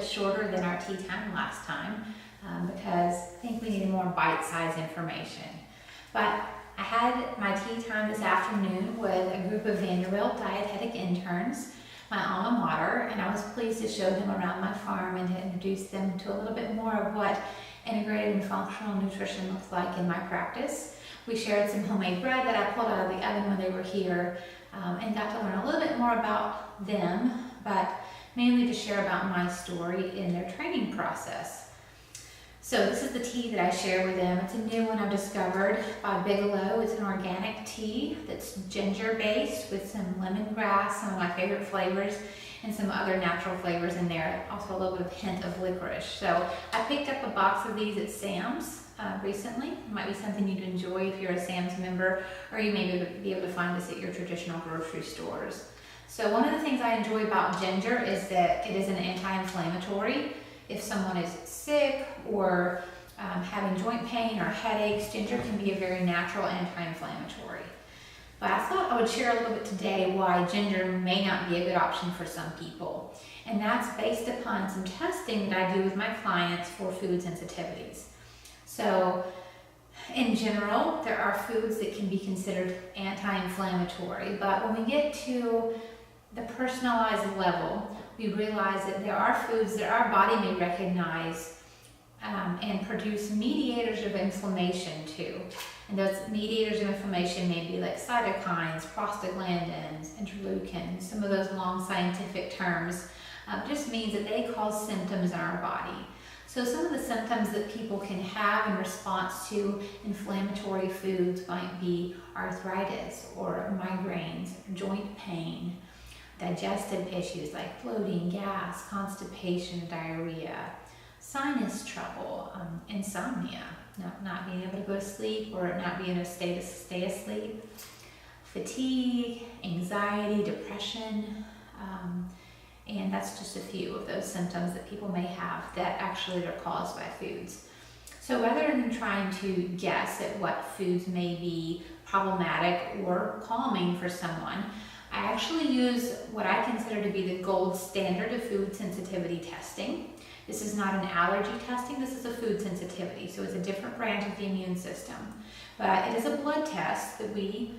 shorter than our tea time last time because I think we needed more bite-sized information. But I had my tea time this afternoon with a group of Vanderbilt dietetic interns, my alma mater, and I was pleased to show them around my farm and to introduce them to a little bit more of what integrated and functional nutrition looks like in my practice. We shared some homemade bread that I pulled out of the oven when they were here and got to learn a little bit more about them, but mainly to share about my story in their training process. So this is the tea that I share with them. It's a new one I've discovered by Bigelow. It's an organic tea that's ginger based with some lemongrass, some of my favorite flavors, and some other natural flavors in there. Also a little bit of hint of licorice. So I picked up a box of these at Sam's recently. It might be something you'd enjoy if you're a Sam's member, or you may be able to find this at your traditional grocery stores. So one of the things I enjoy about ginger is that it is an anti-inflammatory. If someone is sick or having joint pain or headaches, ginger can be a very natural anti-inflammatory. But I thought I would share a little bit today why ginger may not be a good option for some people. And that's based upon some testing that I do with my clients for food sensitivities. So in general, there are foods that can be considered anti-inflammatory, but when we get to the personalized level, we realize that there are foods that our body may recognize and produce mediators of inflammation too. And those mediators of inflammation may be like cytokines, prostaglandins, interleukins. Some of those long scientific terms just means that they cause symptoms in our body. So some of the symptoms that people can have in response to inflammatory foods might be arthritis or migraines, joint pain, digestive issues like bloating, gas, constipation, diarrhea, sinus trouble, insomnia, not being able to go to sleep or not being able to stay asleep, fatigue, anxiety, depression, and that's just a few of those symptoms that people may have that actually are caused by foods. So rather than trying to guess at what foods may be problematic or calming for someone, I actually use what I consider to be the gold standard of food sensitivity testing. This is not an allergy testing, this is a food sensitivity, so it's a different branch of the immune system. But it is a blood test that we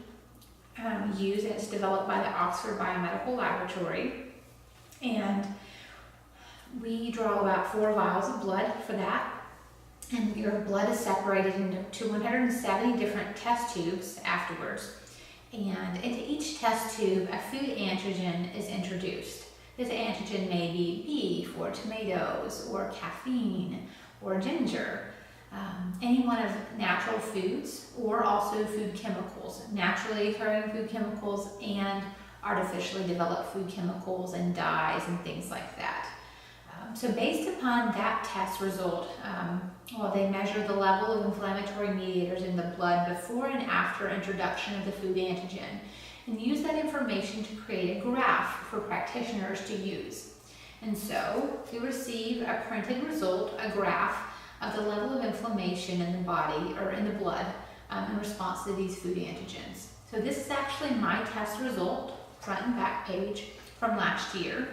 use, and it's developed by the Oxford Biomedical Laboratory. And we draw about 4 vials of blood for that. And your blood is separated into 270 different test tubes afterwards. And into each test tube, a food antigen is introduced. This antigen may be beef or tomatoes or caffeine or ginger, any one of natural foods, or also food chemicals, naturally occurring food chemicals and artificially developed food chemicals and dyes and things like that. So based upon that test result, they measure the level of inflammatory mediators in the blood before and after introduction of the food antigen, and use that information to create a graph for practitioners to use. And so we receive a printed result, a graph of the level of inflammation in the body or in the blood in response to these food antigens. So this is actually my test result, front and back page from last year.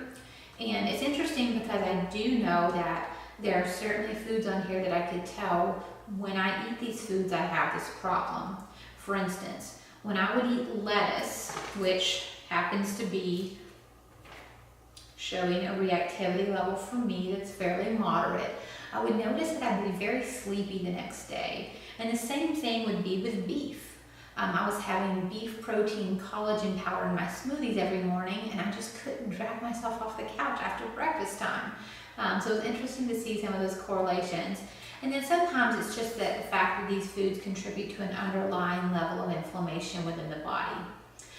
And it's interesting because I do know that there are certainly foods on here that I could tell when I eat these foods I have this problem. For instance, when I would eat lettuce, which happens to be showing a reactivity level for me that's fairly moderate, I would notice that I'd be very sleepy the next day. And the same thing would be with beef. I was having beef protein collagen powder in my smoothies every morning, and I just couldn't drag myself off the couch after breakfast time. So it was interesting to see some of those correlations. And then sometimes it's just that the fact that these foods contribute to an underlying level of inflammation within the body.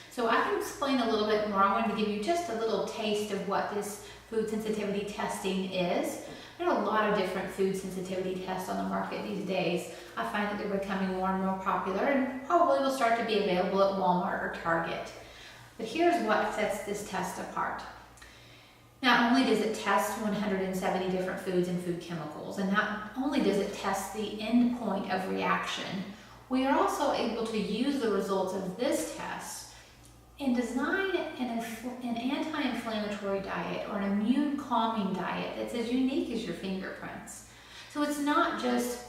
So I can explain a little bit more. I wanted to give you just a little taste of what this food sensitivity testing is. There are a lot of different food sensitivity tests on the market these days. I find that they're becoming more and more popular and probably will start to be available at Walmart or Target. But here's what sets this test apart. Not only does it test 170 different foods and food chemicals, and not only does it test the end point of reaction, we are also able to use the results of this test and design an anti-inflammatory diet or an immune calming diet that's as unique as your fingerprints. So it's not just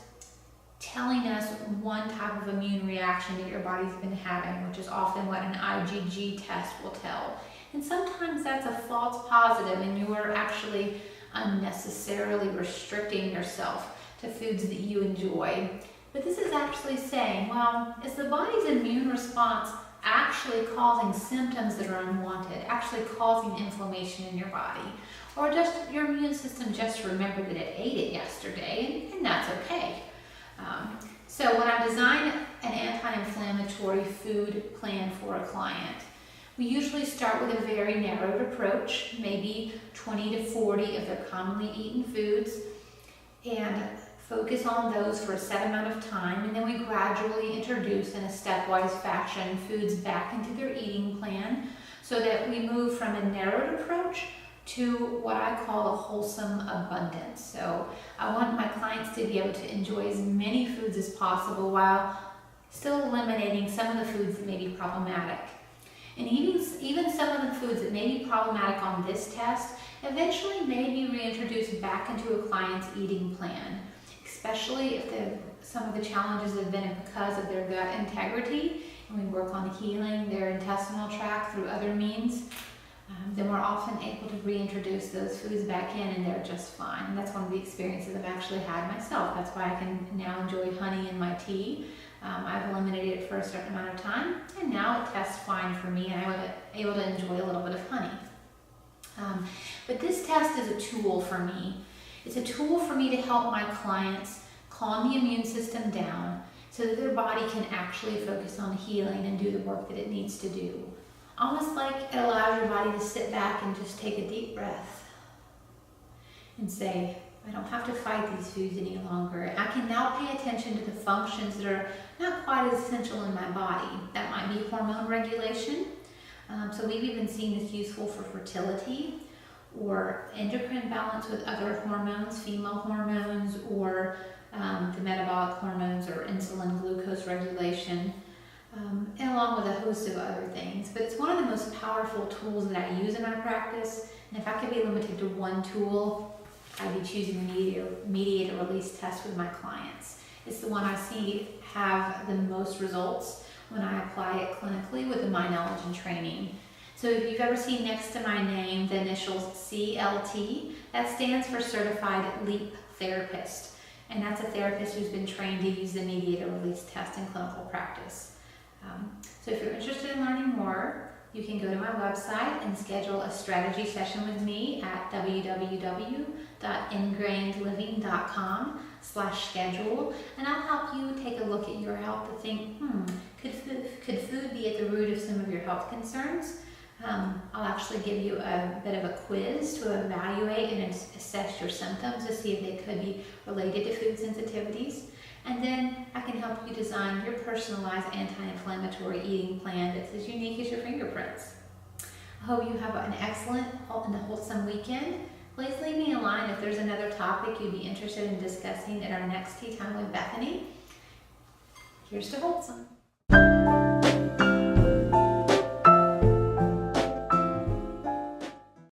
telling us one type of immune reaction that your body's been having, which is often what an IgG test will tell. And sometimes that's a false positive and you are actually unnecessarily restricting yourself to foods that you enjoy. But this is actually saying, well, is the body's immune response actually causing symptoms that are unwanted, actually causing inflammation in your body? Or just your immune system just remembered that it ate it yesterday, and that's okay. So when I design an anti-inflammatory food plan for a client, we usually start with a very narrowed approach, maybe 20 to 40 of their commonly eaten foods, and focus on those for a set amount of time, and then we gradually introduce in a stepwise fashion foods back into their eating plan so that we move from a narrowed approach to what I call a wholesome abundance. So I want my clients to be able to enjoy as many foods as possible while still eliminating some of the foods that may be problematic. And even some of the foods that may be problematic on this test eventually may be reintroduced back into a client's eating plan, especially if some of the challenges have been because of their gut integrity, and we work on healing their intestinal tract through other means. Then we're often able to reintroduce those foods back in and they're just fine. And that's one of the experiences I've actually had myself. That's why I can now enjoy honey in my tea. I've eliminated it for a certain amount of time and now it tests fine for me and I'm able to enjoy a little bit of honey. But this test is a tool for me. It's a tool for me to help my clients calm the immune system down so that their body can actually focus on healing and do the work that it needs to do. Almost like it allows your body to sit back and just take a deep breath and say, I don't have to fight these foods any longer. I can now pay attention to the functions that are not quite as essential in my body. That might be hormone regulation. So we've even seen this useful for fertility or endocrine balance with other hormones, female hormones, or the metabolic hormones or insulin glucose regulation. And along with a host of other things. But it's one of the most powerful tools that I use in my practice. And if I could be limited to one tool, I'd be choosing the mediator release test with my clients. It's the one I see have the most results when I apply it clinically with my knowledge and training. So if you've ever seen next to my name the initials CLT, that stands for Certified Leap Therapist. And that's a therapist who's been trained to use the mediator release test in clinical practice. So if you're interested in learning more, you can go to my website and schedule a strategy session with me at www.ingrainedliving.com/schedule, and I'll help you take a look at your health to think, could food be at the root of some of your health concerns? I'll actually give you a bit of a quiz to evaluate and assess your symptoms to see if they could be related to food sensitivities. And then I can help you design your personalized anti-inflammatory eating plan that's as unique as your fingerprints. I hope you have an excellent and wholesome weekend. Please leave me a line if there's another topic you'd be interested in discussing at our next Tea Time with Bethany. Here's to wholesome.